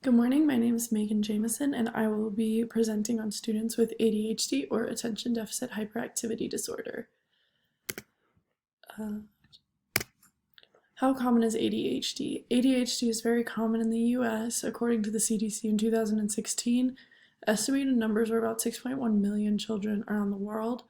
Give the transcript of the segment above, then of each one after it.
Good morning, my name is Megan Jameson, and I will be presenting on students with ADHD or Attention Deficit Hyperactivity Disorder. Uh, how common is ADHD? ADHD is very common in the US. According to the CDC in 2016, estimated numbers were about 6.1 million children around the world.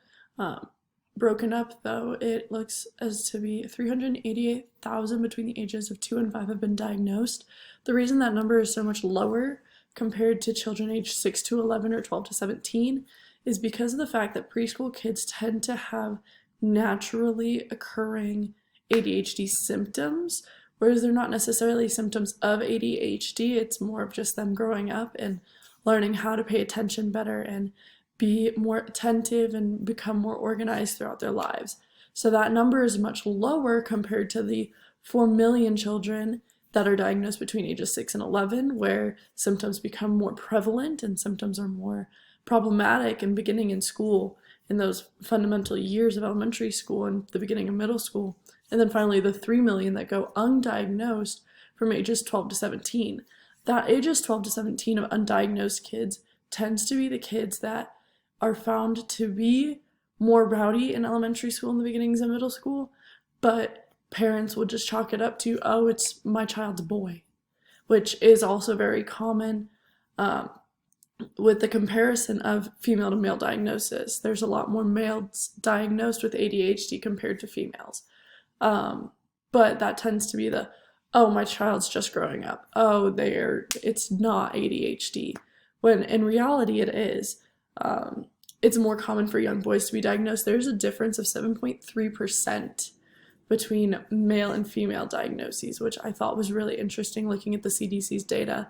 Broken up, though, it looks as to be 388,000 between the ages of 2 and 5 have been diagnosed. The reason that number is so much lower compared to children aged 6 to 11 or 12 to 17 is because of the fact that preschool kids tend to have naturally occurring ADHD symptoms, whereas they're not necessarily symptoms of ADHD. It's more of just them growing up and learning how to pay attention better and be more attentive and become more organized throughout their lives. So that number is much lower compared to the 4 million children that are diagnosed between ages 6 and 11, where symptoms become more prevalent and symptoms are more problematic and beginning in school in those fundamental years of elementary school and the beginning of middle school. And then finally the 3 million that go undiagnosed from ages 12 to 17. That ages 12 to 17 of undiagnosed kids tends to be the kids that are found to be more rowdy in elementary school and the beginnings of middle school, but parents will just chalk it up to, oh, it's my child's boy, which is also very common with the comparison of female to male diagnosis. There's a lot more males diagnosed with ADHD compared to females. But that tends to be the, oh, my child's just growing up. Oh, it's not ADHD. When in reality it is. It's more common for young boys to be diagnosed. There's a difference of 7.3% between male and female diagnoses, which I thought was really interesting looking at the CDC's data.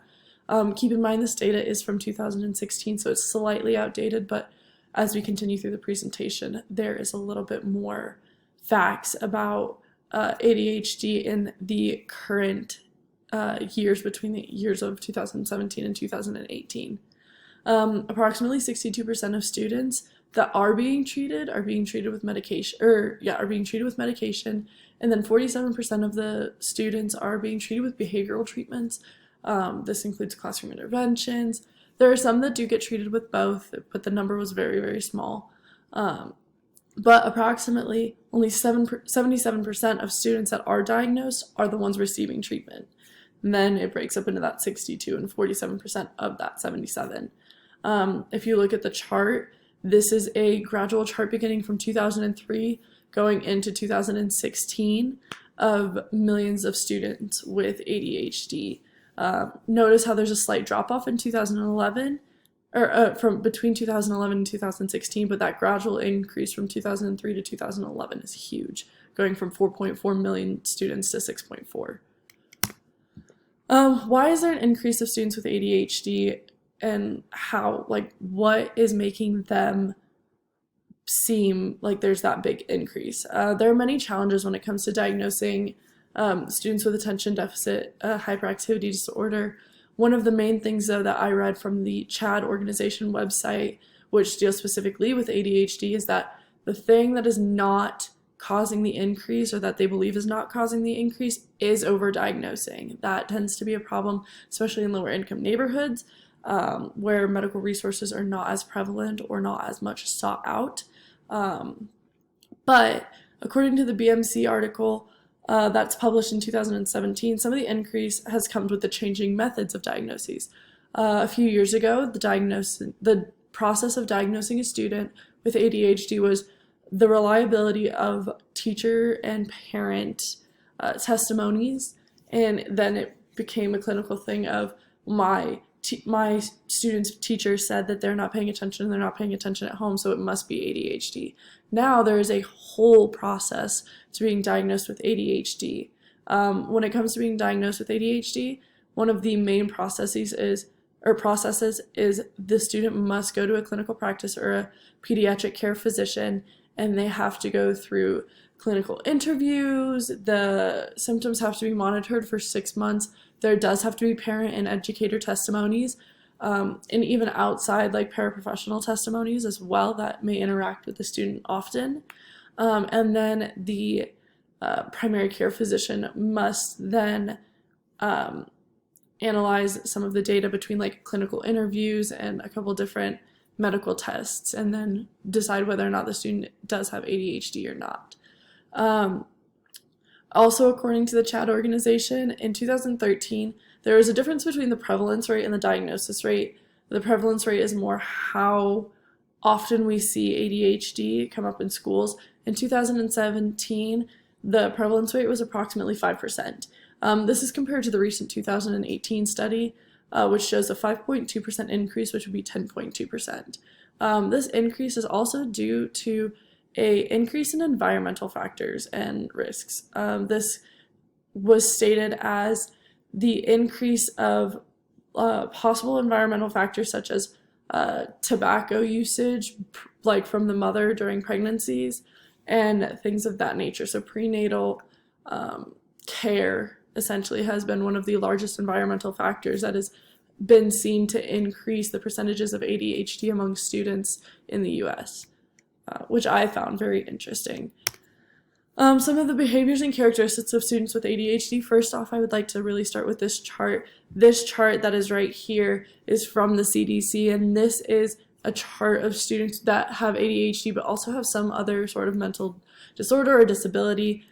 Keep in mind this data is from 2016, so it's slightly outdated, but as we continue through the presentation, there is a little bit more facts about ADHD in the current years between the years of 2017 and 2018. Approximately 62% of students that are being treated with medication, and then 47% of the students are being treated with behavioral treatments. This includes classroom interventions. There are some that do get treated with both, but the number was very, very small. But approximately only 77% of students that are diagnosed are the ones receiving treatment. And then it breaks up into that 62 and 47% of that 77. If you look at the chart, this is a gradual chart beginning from 2003 going into 2016 of millions of students with ADHD. Notice how there's a slight drop off in 2011, or from between 2011 and 2016, but that gradual increase from 2003 to 2011 is huge, going from 4.4 million students to 6.4. Why is there an increase of students with ADHD? And what is making them seem like there's that big increase? There are many challenges when it comes to diagnosing students with attention deficit hyperactivity disorder. One of the main things, though, that I read from the CHAD organization website, which deals specifically with ADHD, is that the thing that is not causing the increase, or that they believe is not causing the increase, is overdiagnosing. That tends to be a problem, especially in lower income neighborhoods, where medical resources are not as prevalent or not as much sought out. But according to the BMC article that's published in 2017, some of the increase has come with the changing methods of diagnoses. A few years ago, the process of diagnosing a student with ADHD was the reliability of teacher and parent testimonies, and then it became a clinical thing of my student's teacher said that they're not paying attention and they're not paying attention at home, so it must be ADHD. Now there is a whole process to being diagnosed with ADHD. When it comes to being diagnosed with ADHD, one of the main processes is the student must go to a clinical practice or a pediatric care physician, and they have to go through clinical interviews. The symptoms have to be monitored for 6 months. There does have to be parent and educator testimonies, and even outside, like paraprofessional testimonies as well, that may interact with the student often. And then the primary care physician must then analyze some of the data between like clinical interviews and a couple different medical tests, and then decide whether or not the student does have ADHD or not. Also, according to the CHAD organization, in 2013, there is a difference between the prevalence rate and the diagnosis rate. The prevalence rate is more how often we see ADHD come up in schools. In 2017, the prevalence rate was approximately 5%. This is compared to the recent 2018 study, which shows a 5.2% increase, which would be 10.2%. This increase is also due to an increase in environmental factors and risks. This was stated as the increase of possible environmental factors such as tobacco usage, like from the mother during pregnancies, and things of that nature. So prenatal care essentially has been one of the largest environmental factors that has been seen to increase the percentages of ADHD among students in the US, which I found very interesting. Some of the behaviors and characteristics of students with ADHD. First off, I would like to really start with this chart. This chart that is right here is from the CDC, and this is a chart of students that have ADHD but also have some other sort of mental disorder or disability.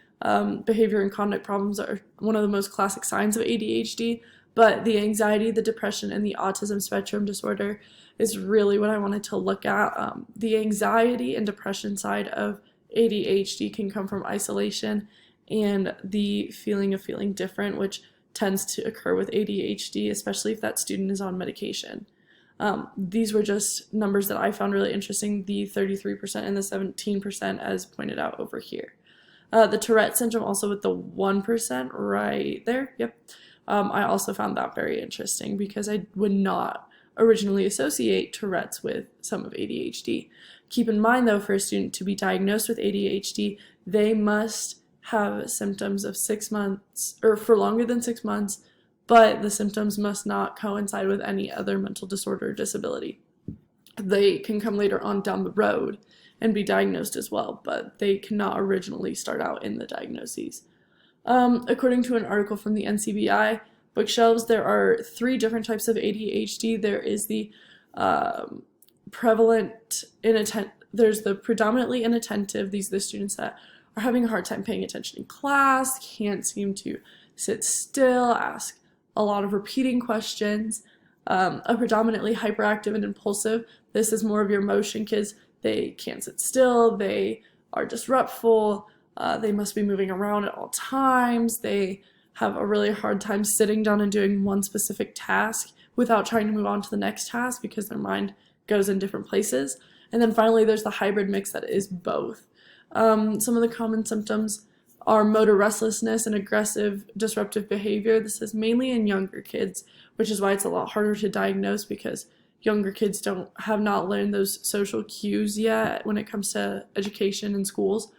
Behavior and conduct problems are one of the most classic signs of ADHD, but the anxiety, the depression, and the autism spectrum disorder is really what I wanted to look at. The anxiety and depression side of ADHD can come from isolation and the feeling of feeling different, which tends to occur with ADHD, especially if that student is on medication. These were just numbers that I found really interesting, the 33% and the 17% as pointed out over here. The Tourette syndrome, also with the 1% right there, yep. I also found that very interesting because I would not originally associate Tourette's with some of ADHD. Keep in mind, though, for a student to be diagnosed with ADHD, they must have symptoms of 6 months or for longer than 6 months, but the symptoms must not coincide with any other mental disorder or disability. They can come later on down the road and be diagnosed as well, but they cannot originally start out in the diagnoses. According to an article from the NCBI bookshelves, there are 3 different types of ADHD. There is the there's the predominantly inattentive. These are the students that are having a hard time paying attention in class, can't seem to sit still, ask a lot of repeating questions. A predominantly hyperactive and impulsive. This is more of your motion kids. They can't sit still, they are disruptful, they must be moving around at all times, they have a really hard time sitting down and doing one specific task without trying to move on to the next task because their mind goes in different places. And then finally, there's the hybrid mix that is both. Some of the common symptoms are motor restlessness and aggressive disruptive behavior. This is mainly in younger kids, which is why it's a lot harder to diagnose because younger kids have not learned those social cues yet when it comes to education in schools.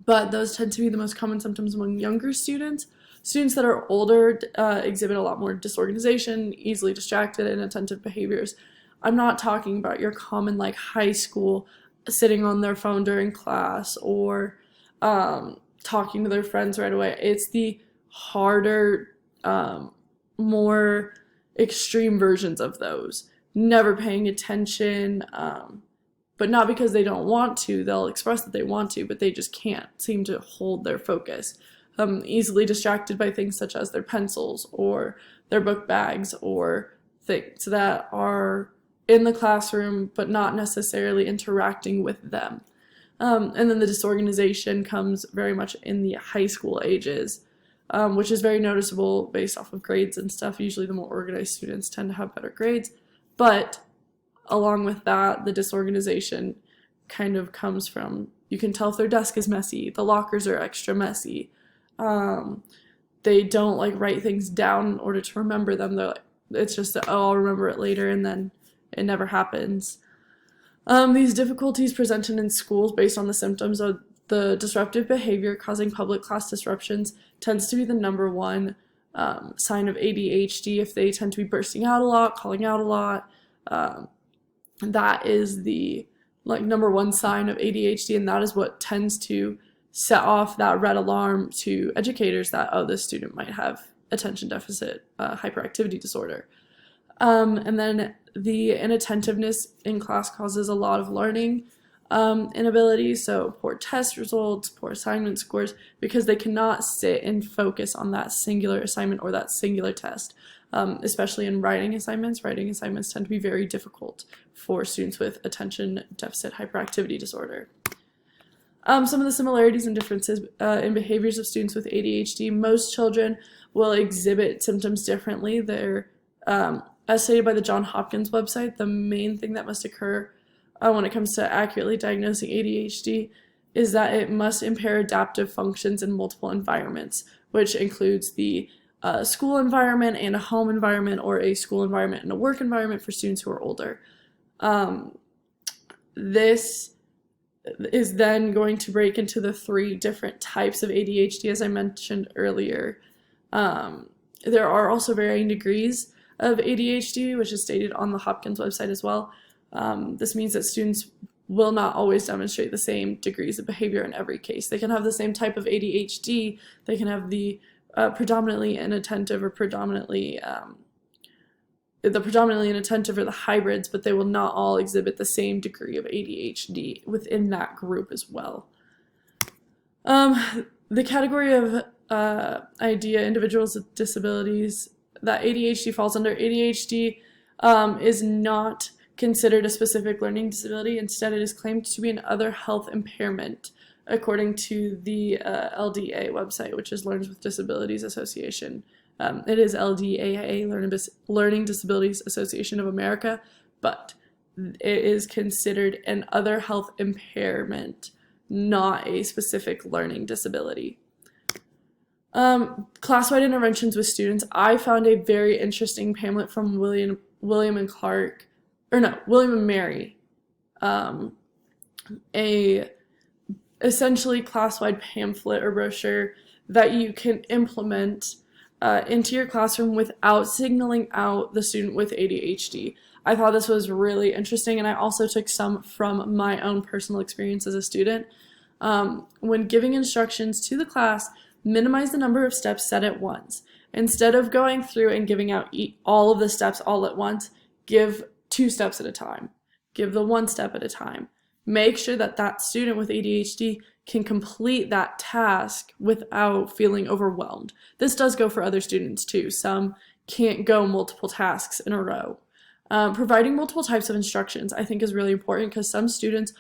But those tend to be the most common symptoms among younger students. Students that are older exhibit a lot more disorganization, easily distracted, and inattentive behaviors. I'm not talking about your common like high school sitting on their phone during class or talking to their friends right away. It's the harder, more extreme versions of those. Never paying attention, but not because they don't want to. They'll express that they want to, but they just can't seem to hold their focus. Easily distracted by things such as their pencils or their book bags or things that are in the classroom but not necessarily interacting with them. And then the disorganization comes very much in the high school ages, which is very noticeable based off of grades and stuff. Usually the more organized students tend to have better grades, but along with that, the disorganization kind of comes from, you can tell if their desk is messy, the lockers are extra messy, they don't like write things down in order to remember them. They're like, it's just that, oh, I'll remember it later, and then it never happens. These difficulties presented in schools based on the symptoms of the disruptive behavior causing public class disruptions tends to be the number one sign of ADHD. If they tend to be bursting out a lot, calling out a lot, that is the number one sign of ADHD, and that is what tends to set off that red alarm to educators that, oh, this student might have attention deficit hyperactivity disorder. And then the inattentiveness in class causes a lot of learning inabilities, so poor test results, poor assignment scores, because they cannot sit and focus on that singular assignment or that singular test, especially in writing assignments. Writing assignments tend to be very difficult for students with attention deficit hyperactivity disorder. Some of the similarities and differences in behaviors of students with ADHD. Most children will exhibit symptoms differently. They're, as stated by the Johns Hopkins website, the main thing that must occur when it comes to accurately diagnosing ADHD is that it must impair adaptive functions in multiple environments, which includes the school environment and a home environment, or a school environment and a work environment for students who are older. This is then going to break into the 3 different types of ADHD, as I mentioned earlier. There are also varying degrees of ADHD, which is stated on the Hopkins website as well. This means that students will not always demonstrate the same degrees of behavior in every case. They can have the same type of ADHD, they can have the predominantly inattentive or the predominantly inattentive or the hybrids, but they will not all exhibit the same degree of ADHD within that group as well. The category of individuals with disabilities that ADHD falls under. ADHD is not considered a specific learning disability. Instead, it is claimed to be an other health impairment, according to the LDA website, which is Learners with Disabilities Association. It is LDAA, Learning Disabilities Association of America, but it is considered an other health impairment, not a specific learning disability. Class-wide interventions with students. I found a very interesting pamphlet from William and Mary, a essentially class-wide pamphlet or brochure that you can implement into your classroom without signaling out the student with ADHD. I thought this was really interesting, and I also took some from my own personal experience as a student. When giving instructions to the class, minimize the number of steps set at once. Instead of going through and giving out all of the steps all at once, give 2 steps at a time. Give the 1 step at a time. Make sure that that student with ADHD can complete that task without feeling overwhelmed. This does go for other students too. Some can't go multiple tasks in a row. Providing multiple types of instructions I think is really important, because some students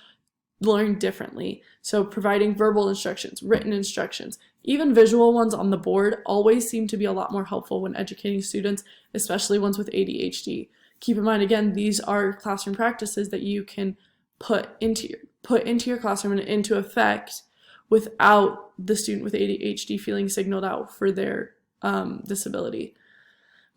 learn differently. So providing verbal instructions, written instructions, even visual ones on the board always seem to be a lot more helpful when educating students, especially ones with ADHD. Keep in mind, again, these are classroom practices that you can put into your classroom and into effect without the student with ADHD feeling signaled out for their disability.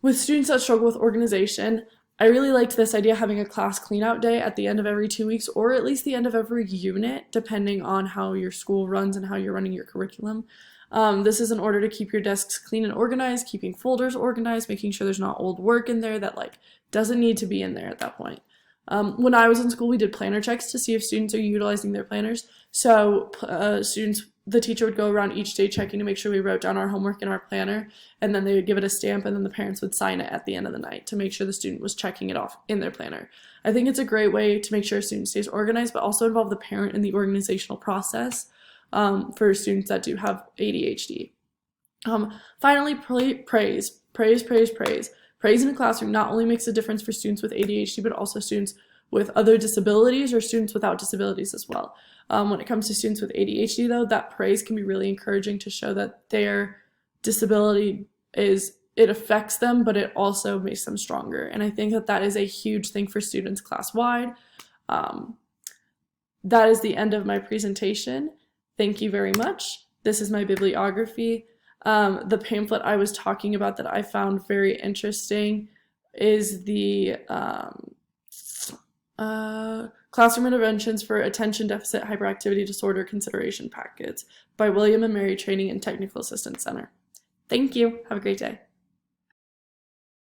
With students that struggle with organization, I really liked this idea of having a class clean-out day at the end of every 2 weeks, or at least the end of every unit, depending on how your school runs and how you're running your curriculum. This is in order to keep your desks clean and organized, keeping folders organized, making sure there's not old work in there that doesn't need to be in there at that point. When I was in school, we did planner checks to see if students are utilizing their planners. So the teacher would go around each day checking to make sure we wrote down our homework in our planner, and then they would give it a stamp, and then the parents would sign it at the end of the night to make sure the student was checking it off in their planner. I think it's a great way to make sure a student stays organized, but also involve the parent in the organizational process for students that do have ADHD. Finally, praise. Praise in a classroom not only makes a difference for students with ADHD, but also students with other disabilities or students without disabilities as well. When it comes to students with ADHD, though, that praise can be really encouraging to show that their disability it affects them, but it also makes them stronger. And I think that is a huge thing for students class-wide. That is the end of my presentation. Thank you very much. This is my bibliography. The pamphlet I was talking about that I found very interesting is the Classroom Interventions for Attention Deficit Hyperactivity Disorder Consideration Packets by William and Mary Training and Technical Assistance Center. Thank you. Have a great day.